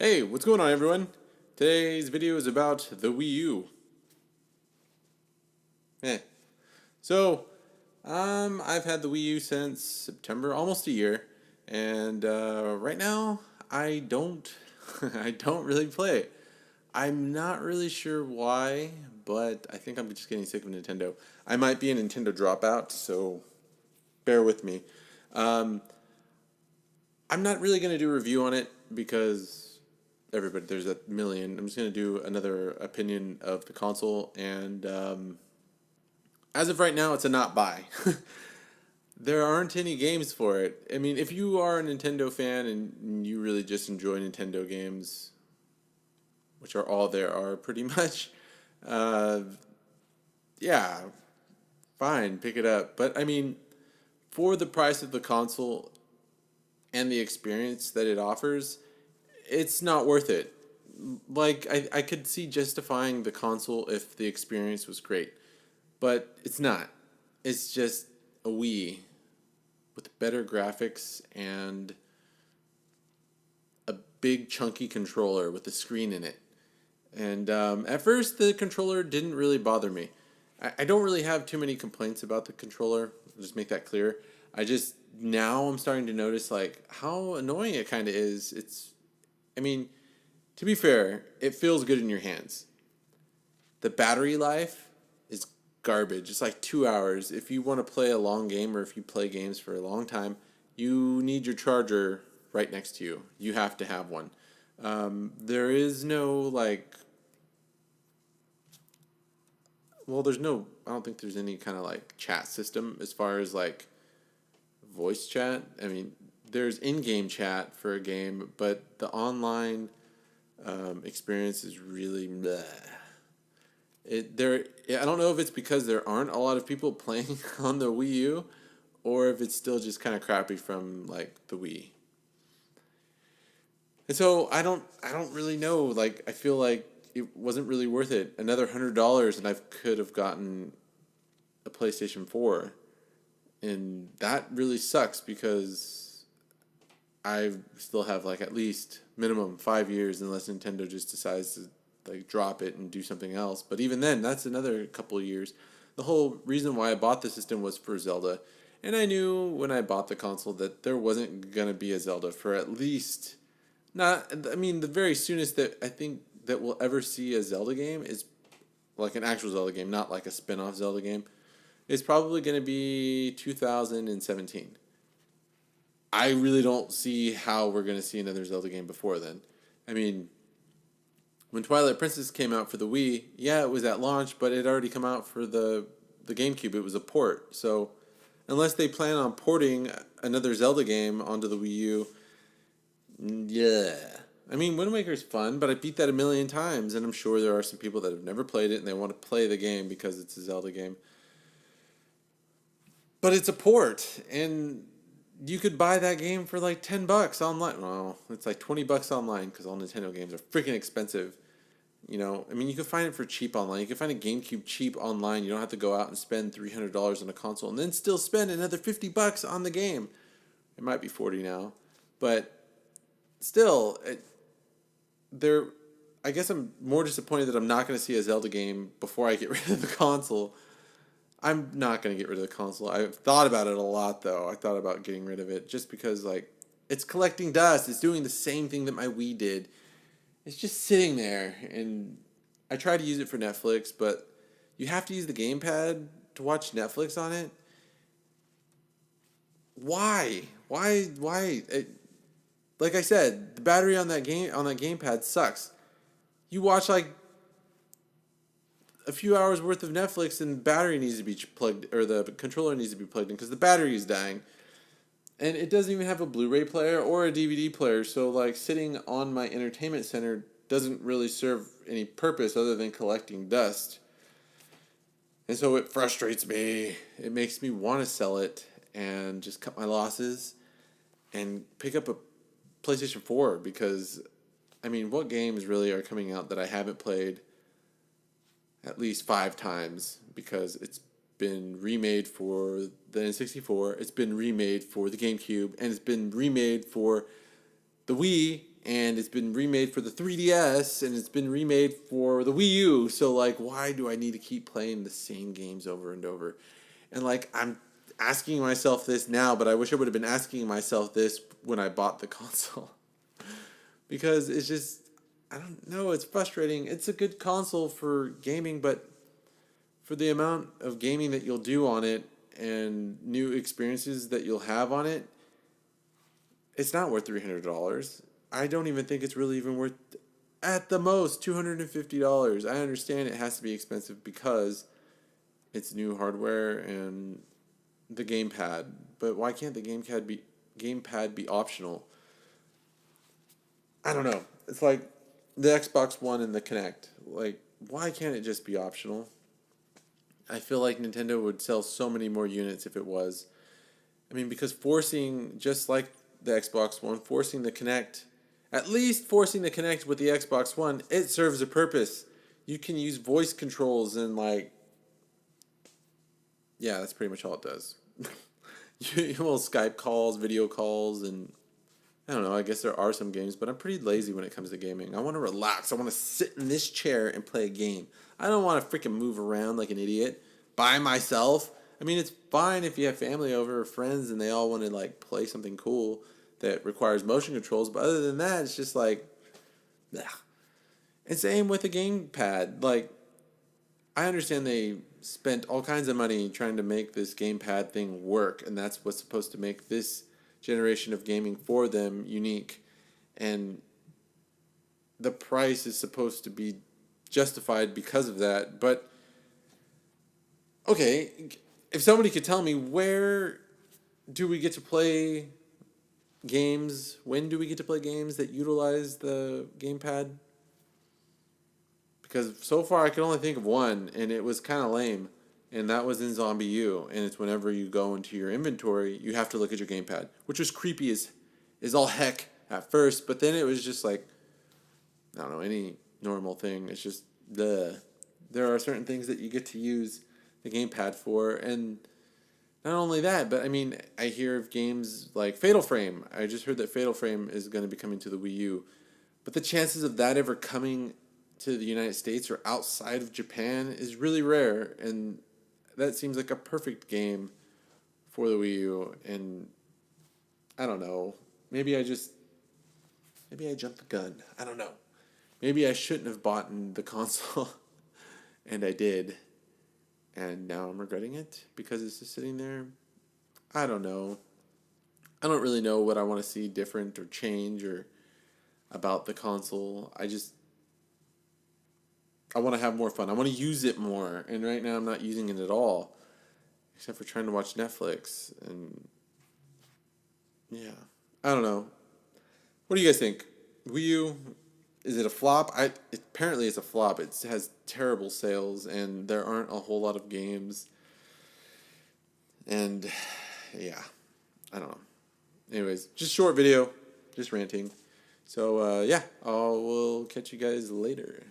Hey, what's going on everyone? Today's video is about the Wii U. Eh. So, I've had the Wii U since September, almost a year, and right now I don't, I don't really play it. I'm not really sure why, but I think I'm just getting sick of Nintendo. I might be a Nintendo dropout, so bear with me. Um, I'm not really going to do a review on it because everybody, there's a million. I'm just going to do another opinion of the console, and as of right now, it's a not buy. There aren't any games for it. I mean, if you are a Nintendo fan and you really just enjoy Nintendo games, which are all there are pretty much, uh, yeah, fine, pick it up. But I mean, for the price of the console and the experience that it offers, it's not worth it. Like, I could see justifying the console if the experience was great, but it's not. It's just a Wii with better graphics and a big chunky controller with a screen in it. And at first, the controller didn't really bother me. I don't really have too many complaints about the controller. I'll just make that clear. I just now I'm starting to notice like how annoying it kind of is. I mean, to be fair, it feels good in your hands. The battery life is garbage. It's like 2 hours. If you want to play a long game or if you play games for a long time, you need your charger right next to you. You have to have one. There is no like, well, there's no, I don't think there's any kind of like chat system as far as like voice chat. I mean, there's in-game chat for a game, but the online experience is really bleh. I don't know if it's because there aren't a lot of people playing on the Wii U, or if it's still just kind of crappy from like the Wii. And so I don't really know. Like I feel like it wasn't really worth it. Another $100, and I could have gotten a PlayStation 4, and that really sucks because I still have like at least minimum 5 years unless Nintendo just decides to like drop it and do something else. But even then, that's another couple of years. The whole reason why I bought the system was for Zelda, and I knew when I bought the console that there wasn't gonna be a Zelda for at least not. I mean, the very soonest that I think that we'll ever see a Zelda game is like an actual Zelda game, not like a spin-off Zelda game. Is probably going to be 2017. I really don't see how we're going to see another Zelda game before then. I mean, when Twilight Princess came out for the Wii, yeah, it was at launch, but it had already come out for the GameCube. It was a port. So, unless they plan on porting another Zelda game onto the Wii U, yeah. I mean, Wind Waker's fun, but I beat that a million times, and I'm sure there are some people that have never played it and they want to play the game because it's a Zelda game. But it's a port, and you could buy that game for like $10 online. Well, it's like $20 online because all Nintendo games are freaking expensive. You know, I mean, you can find it for cheap online. You can find a GameCube cheap online. You don't have to go out and spend $300 on a console and then still spend another $50 on the game. It might be 40 now, but still, there. I guess I'm more disappointed that I'm not going to see a Zelda game before I get rid of the console. I'm not going to get rid of the console. I've thought about it a lot, though. I thought about getting rid of it just because, like, it's collecting dust. It's doing the same thing that my Wii did. It's just sitting there, and I try to use it for Netflix, but you have to use the gamepad to watch Netflix on it. Why? Why? Like I said, the battery on that gamepad sucks. You watch like a few hours worth of Netflix and the battery needs to be plugged or the controller needs to be plugged in because the battery is dying. And it doesn't even have a Blu-ray player or a DVD player, so like sitting on my entertainment center doesn't really serve any purpose other than collecting dust. And so it frustrates me. It makes me want to sell it and just cut my losses and pick up a PlayStation 4 because I mean, what games really are coming out that I haven't played at least 5 times because it's been remade for the N64, it's been remade for the GameCube, and it's been remade for the Wii and it's been remade for the 3DS, and it's been remade for the Wii U. So like, why do I need to keep playing the same games over and over? And like, I'm asking myself this now, but I wish I would have been asking myself this when I bought the console. Because it's just, I don't know, it's frustrating. It's a good console for gaming, but for the amount of gaming that you'll do on it and new experiences that you'll have on it, it's not worth $300. I don't even think it's really even worth, at the most, $250. I understand it has to be expensive because it's new hardware and the gamepad, but why can't the gamepad be optional? I don't know. It's like the Xbox One and the Kinect. Like, why can't it just be optional? I feel like Nintendo would sell so many more units if it was. I mean, because forcing, just like the Xbox One, forcing the Kinect, at least forcing the Kinect with the Xbox One, it serves a purpose. You can use voice controls and like, yeah, that's pretty much all it does. You will Skype calls, video calls, and I don't know, I guess there are some games, but I'm pretty lazy when it comes to gaming. I want to relax. I want to sit in this chair and play a game. I don't want to freaking move around like an idiot by myself. I mean, it's fine if you have family over or friends and they all want to like play something cool that requires motion controls, but other than that, it's just like, ugh. And same with the gamepad. Like, I understand they spent all kinds of money trying to make this gamepad thing work, and that's what's supposed to make this generation of gaming for them unique. And the price is supposed to be justified because of that. But, okay, if somebody could tell me, where do we get to play games? When do we get to play games that utilize the gamepad? Because so far I can only think of one, and it was kind of lame, and that was in Zombie U. And it's whenever you go into your inventory, you have to look at your gamepad, which was creepy as all heck at first, but then it was just like, I don't know, any normal thing. It's just there are certain things that you get to use the gamepad for, and not only that, but I mean, I hear of games like Fatal Frame. I just heard that Fatal Frame is going to be coming to the Wii U, but the chances of that ever coming to the United States or outside of Japan is really rare, and that seems like a perfect game for the Wii U. And I don't know, maybe I jumped the gun. I don't know. Maybe I shouldn't have bought the console, and I did, and now I'm regretting it because it's just sitting there. I don't know. I don't really know what I want to see different or change or about the console. I want to have more fun. I want to use it more. And right now I'm not using it at all. Except for trying to watch Netflix. And yeah. I don't know. What do you guys think? Wii U, is it a flop? Apparently it's a flop. It has terrible sales and there aren't a whole lot of games. And yeah. I don't know. Anyways, just short video. Just ranting. So yeah, we'll catch you guys later.